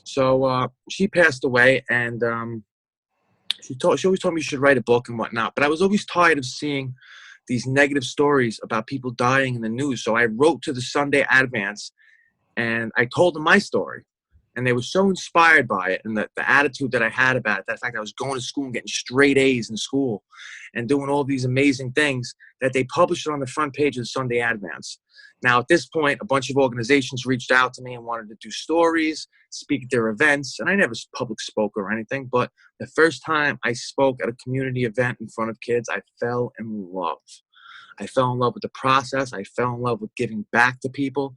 So she passed away, and she always told me you should write a book and whatnot. But I was always tired of seeing these negative stories about people dying in the news. So I wrote to the Sunday Advance, and I told them my story. And they were so inspired by it, and the attitude that I had about it, that fact I was going to school and getting straight A's in school and doing all these amazing things, that they published it on the front page of the Sunday Advance. Now, at this point, a bunch of organizations reached out to me and wanted to do stories, speak at their events, and I never public spoke or anything, but the first time I spoke at a community event in front of kids, I fell in love. I fell in love with the process. I fell in love with giving back to people.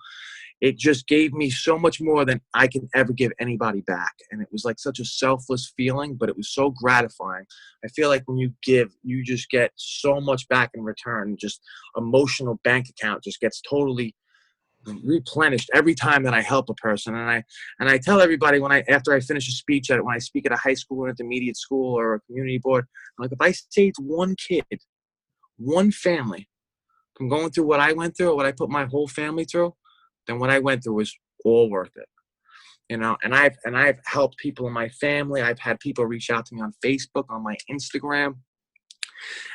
It just gave me so much more than I can ever give anybody back. And it was like such a selfless feeling, but it was so gratifying. I feel like when you give, you just get so much back in return. Just emotional bank account just gets totally replenished every time that I help a person. And I tell everybody after I finish a speech when I speak at a high school or intermediate school or a community board, I'm like, if I saved one kid, one family from going through what I went through or what I put my whole family through, then what I went through was all worth it, you know. And I've helped people in my family. I've had people reach out to me on Facebook, on my Instagram,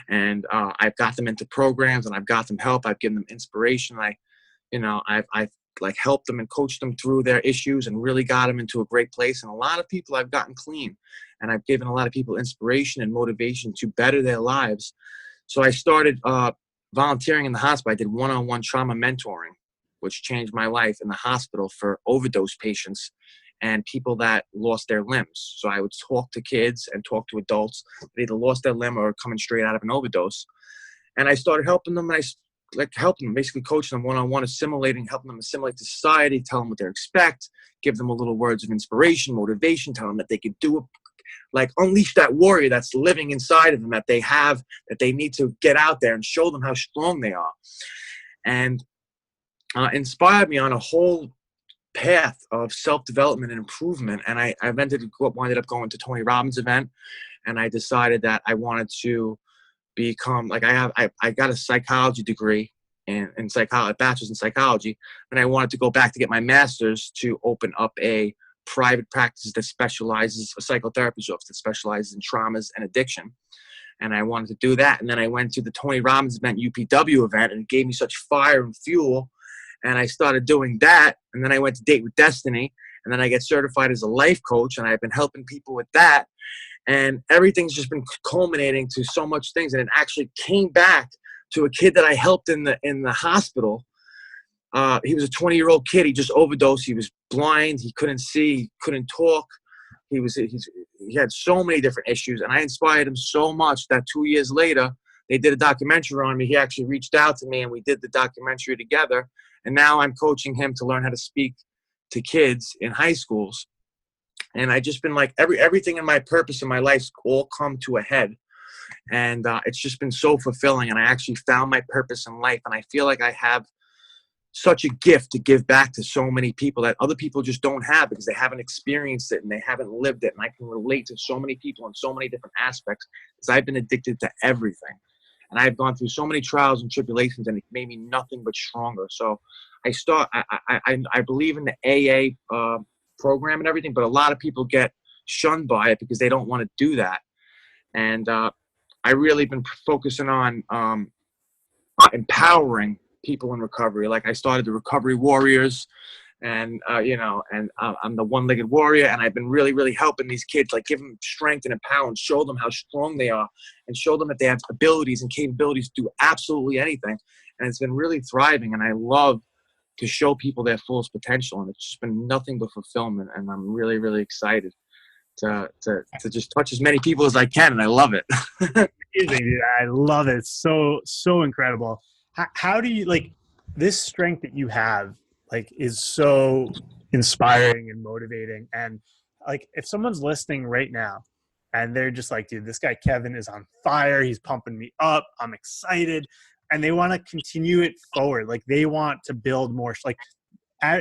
and I've got them into programs, and I've got them help. I've given them inspiration. I've like helped them and coached them through their issues and really got them into a great place. And a lot of people I've gotten clean, and I've given a lot of people inspiration and motivation to better their lives. So I started volunteering in the hospital. I did one-on-one trauma mentoring, which changed my life in the hospital for overdose patients and people that lost their limbs. So I would talk to kids and talk to adults that either lost their limb or coming straight out of an overdose. And I started helping them, and helping them, basically coaching them one-on-one, helping them assimilate to society, tell them what they expect, give them a little words of inspiration, motivation, tell them that they could do it, like unleash that warrior that's living inside of them, that they need to get out there and show them how strong they are. And inspired me on a whole path of self-development and improvement. And I winded up going to Tony Robbins' event, and I decided that I wanted to become, like, I got a psychology degree in psychology, a bachelor's in psychology, and I wanted to go back to get my master's to open up a private practice that specializes, a psychotherapist office that specializes in traumas and addiction. And I wanted to do that. And then I went to the Tony Robbins event, UPW event, and it gave me such fire and fuel. And I started doing that. And then I went to Date with Destiny. And then I get certified as a life coach. And I've been helping people with that. And everything's just been culminating to so much things. And it actually came back to a kid that I helped in the hospital. He was a 20-year-old kid. He just overdosed. He was blind. He couldn't see. He couldn't talk. He had so many different issues. And I inspired him so much that 2 years later, they did a documentary on me. He actually reached out to me, and we did the documentary together. And now I'm coaching him to learn how to speak to kids in high schools. And I just been like, everything in my purpose in my life's all come to a head. And it's just been so fulfilling. And I actually found my purpose in life. And I feel like I have such a gift to give back to so many people that other people just don't have, because they haven't experienced it and they haven't lived it. And I can relate to so many people in so many different aspects, because I've been addicted to everything. And I've gone through so many trials and tribulations, and it made me nothing but stronger. So I believe in the AA program and everything, but a lot of people get shunned by it because they don't want to do that. And I really been focusing on empowering people in recovery. Like I started the Recovery Warriors, and I'm the one-legged warrior, and I've been really, really helping these kids, like give them strength and empower and show them how strong they are, and show them that they have abilities and capabilities to do absolutely anything. And it's been really thriving, and I love to show people their fullest potential, and it's just been nothing but fulfillment, and I'm really, really excited to just touch as many people as I can, and I love it. Amazing, dude. I love it. It's so incredible. How do you, like, this strength that you have, like, is so inspiring and motivating. And like, if someone's listening right now and they're just like, dude, this guy Kevin is on fire, he's pumping me up, I'm excited, and they want to continue it forward, like they want to build more, like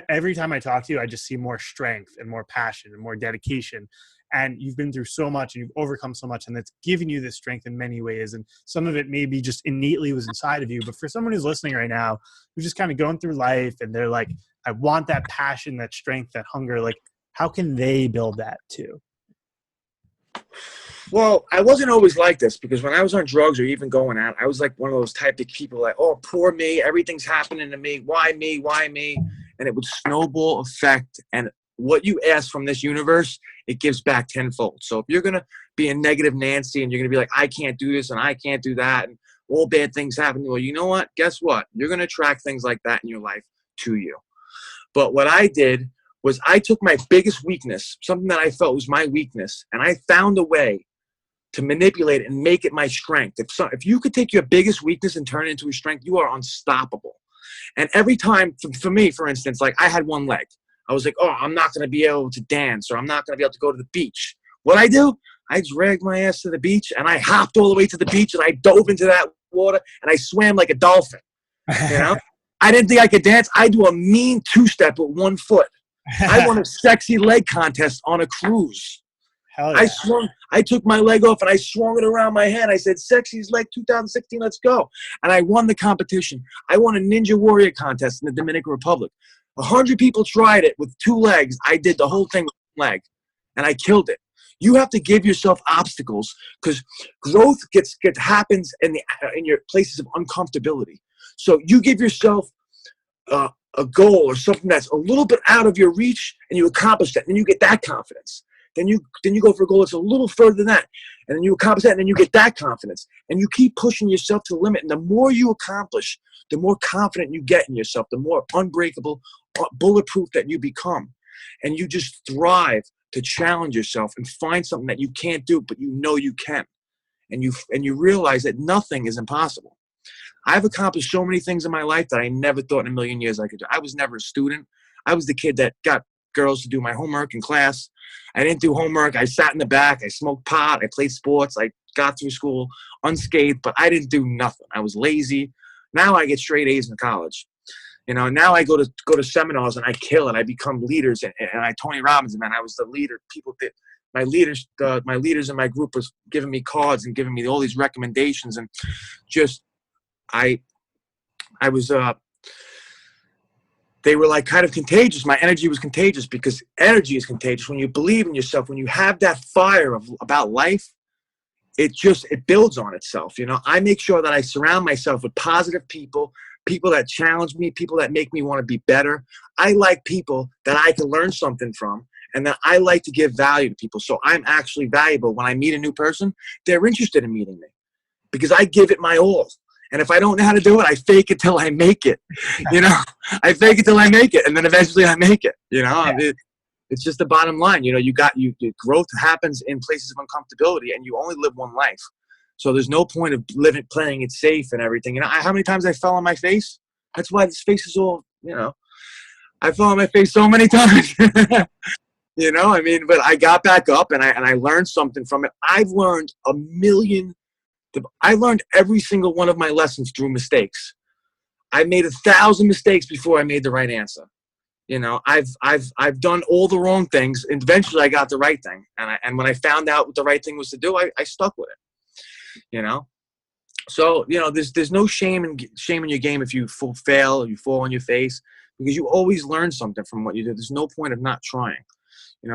every time I talk to you, I just see more strength and more passion and more dedication. And you've been through so much and you've overcome so much, and that's given you this strength in many ways. And some of it maybe just innately was inside of you. But for someone who's listening right now, who's just kind of going through life and they're like, I want that passion, that strength, that hunger, like, how can they build that too? Well, I wasn't always like this, because when I was on drugs or even going out, I was like one of those type of people like, oh, poor me, everything's happening to me. Why me? Why me? And it would snowball effect. And what you ask from this universe, it gives back tenfold. So if you're going to be a negative Nancy and you're going to be like, I can't do this and I can't do that, and all bad things happen, well, you know what? Guess what? You're going to attract things like that in your life to you. But what I did was I took my biggest weakness, something that I felt was my weakness, and I found a way to manipulate it and make it my strength. If you could take your biggest weakness and turn it into a strength, you are unstoppable. And every time, for me, for instance, like I had one leg. I was like, oh, I'm not going to be able to dance, or I'm not going to be able to go to the beach. What I do? I dragged my ass to the beach, and I hopped all the way to the beach, and I dove into that water, and I swam like a dolphin. You know? I didn't think I could dance. I do a mean two-step with one foot. I won a sexy leg contest on a cruise. Hell yeah. I took my leg off and I swung it around my head. I said, Sexy's leg 2016, let's go. And I won the competition. I won a Ninja Warrior contest in the Dominican Republic. 100 people tried it with 2 legs. I did the whole thing with 1 leg, and I killed it. You have to give yourself obstacles, because growth happens in your places of uncomfortability. So you give yourself a goal or something that's a little bit out of your reach, and you accomplish that, and you get that confidence. Then you go for a goal that's a little further than that, and then you accomplish that, and then you get that confidence, and you keep pushing yourself to the limit. And the more you accomplish, the more confident you get in yourself, the more unbreakable, bulletproof that you become, and you just thrive to challenge yourself and find something that you can't do, but you know you can, and you realize that nothing is impossible. I've accomplished so many things in my life that I never thought in a million years I could do. I was never a student. I was the kid that got girls to do my homework in class. I didn't do homework. I sat in the back. I smoked pot. I played sports. I got through school unscathed, but I didn't do nothing. I was lazy. Now I get straight A's in college. You know, now I go to seminars and I kill it. I become leaders, and I Tony Robbins, man. I was the leader. People did. My leaders in my group was giving me cards and giving me all these recommendations, and just I was they were like kind of contagious. My energy was contagious, because energy is contagious. When you believe in yourself, when you have that fire about life, it builds on itself. You know, I make sure that I surround myself with positive people that challenge me, people that make me want to be better. I like people that I can learn something from, and that I like to give value to people. So I'm actually valuable. When I meet a new person, they're interested in meeting me, because I give it my all. And if I don't know how to do it, I fake it till I make it. You know, I fake it till I make it, and then eventually I make it. You know, it's just the bottom line. You know, growth happens in places of uncomfortability, and you only live one life. So there's no point of playing it safe and everything. You know, how many times I fell on my face? That's why this face is all, you know, I fell on my face so many times. You know, I mean, but I got back up, and I learned something from it. I learned every single one of my lessons through mistakes. I made 1,000 mistakes before I made the right answer. You know, I've done all the wrong things, and eventually I got the right thing. And when I found out what the right thing was to do, I stuck with it. You know, so you know, there's no shame in your game if you fail or you fall on your face, because you always learn something from what you do. There's no point of not trying.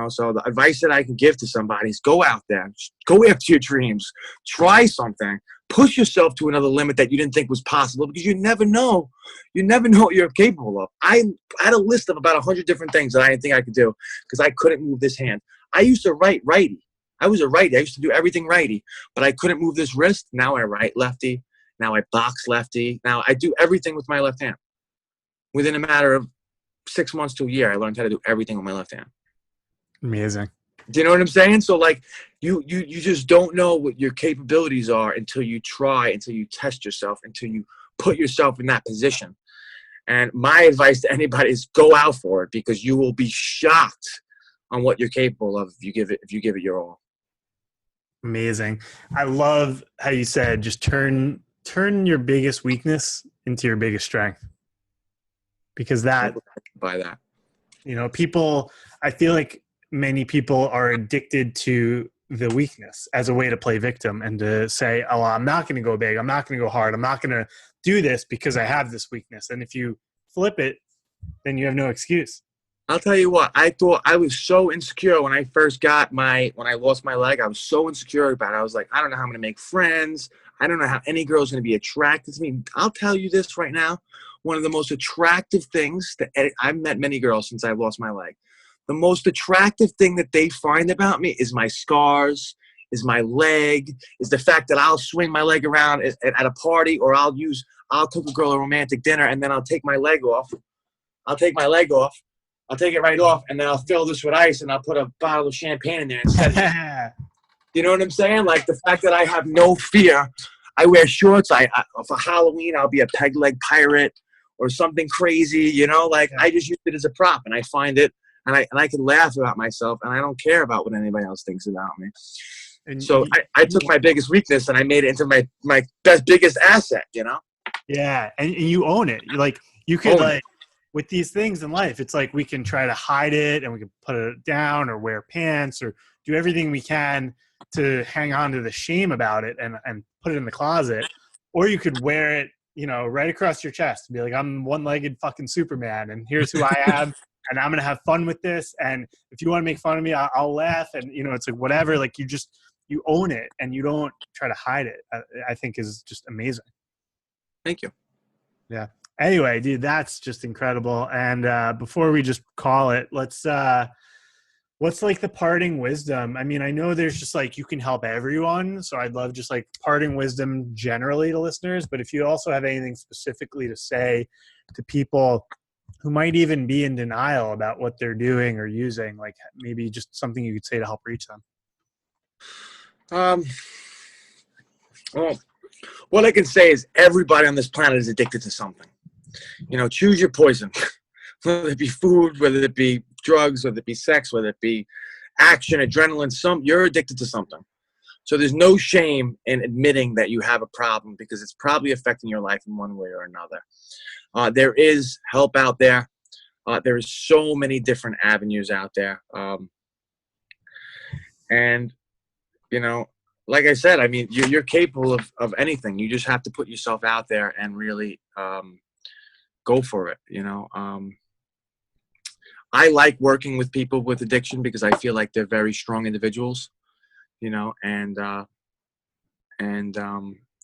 So the advice that I can give to somebody is go out there, go after your dreams, try something, push yourself to another limit that you didn't think was possible, because you never know what you're capable of. I had a list of about 100 different things that I didn't think I could do because I couldn't move this hand. I used to write righty. I was a righty. I used to do everything righty, but I couldn't move this wrist. Now I write lefty. Now I box lefty. Now I do everything with my left hand. Within a matter of 6 months to a year, I learned how to do everything with my left hand. Amazing. Do you know what I'm saying? So like you just don't know what your capabilities are until you try, until you test yourself, until you put yourself in that position. And my advice to anybody is go out for it, because you will be shocked on what you're capable of if you give it your all. Amazing. I love how you said just turn your biggest weakness into your biggest strength. Because that, by that, people, I feel like many people are addicted to the weakness as a way to play victim and to say, oh, I'm not going to go big. I'm not going to go hard. I'm not going to do this because I have this weakness. And if you flip it, then you have no excuse. I'll tell you what, I thought I was so insecure when I lost my leg. I was so insecure about it. I was like, I don't know how I'm going to make friends. I don't know how any girl's going to be attracted to me. I'll tell you this right now. One of the most attractive things that I've met many girls since I lost my leg. The most attractive thing that they find about me is my scars, is my leg, is the fact that I'll swing my leg around at a party, or I'll cook a girl a romantic dinner, and then I'll take my leg off. I'll take it right off, and then I'll fill this with ice, and I'll put a bottle of champagne in there instead. You know what I'm saying? Like the fact that I have no fear. I wear shorts. For Halloween, I'll be a peg leg pirate or something crazy. I just use it as a prop, and I find it, and I can laugh about myself, and I don't care about what anybody else thinks about me. And so I took my biggest weakness and I made it into my biggest asset. Yeah, and you own it. You could with these things in life, it's like we can try to hide it and we can put it down or wear pants or do everything we can to hang on to the shame about it and put it in the closet. Or you could wear it, right across your chest and be like, I'm one-legged fucking Superman and here's who I am and I'm going to have fun with this. And if you want to make fun of me, I'll laugh. And, it's like whatever, like you own it and you don't try to hide it, I think is just amazing. Thank you. Yeah. Anyway, dude, that's just incredible. And before we just call it, what's like the parting wisdom? I mean, I know there's just like you can help everyone, so I'd love just like parting wisdom generally to listeners. But if you also have anything specifically to say to people who might even be in denial about what they're doing or using, like maybe just something you could say to help reach them. Well, what I can say is everybody on this planet is addicted to something. Choose your poison, whether it be food, whether it be drugs, whether it be sex, whether it be action, adrenaline, you're addicted to something. So there's no shame in admitting that you have a problem because it's probably affecting your life in one way or another. There is help out there. There is so many different avenues out there. And, like I said, I mean, you're capable of anything. You just have to put yourself out there and really go for it. I like working with people with addiction because I feel like they're very strong individuals, and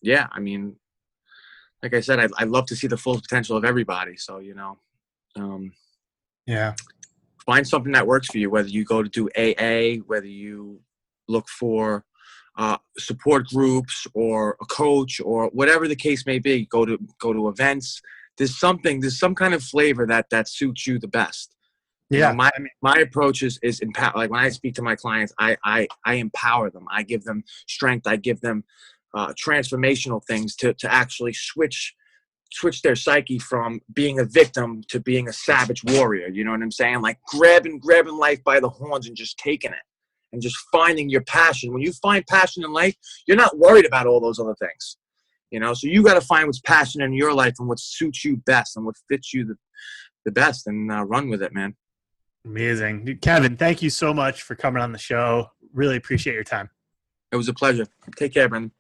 yeah, I mean, like I said, I love to see the full potential of everybody. So, yeah, find something that works for you, whether you go to do AA, whether you look for support groups or a coach or whatever the case may be, go to events. There's some kind of flavor that suits you the best. Yeah. My approach is empower. Like when I speak to my clients, I empower them. I give them strength. I give them transformational things to actually switch their psyche from being a victim to being a savage warrior. You know what I'm saying? Like grabbing life by the horns and just taking it and just finding your passion. When you find passion in life, you're not worried about all those other things. So you got to find what's passionate in your life and what suits you best and what fits you the best and run with it, man. Amazing. Dude, Kevin, thank you so much for coming on the show. Really appreciate your time. It was a pleasure. Take care, Brendan.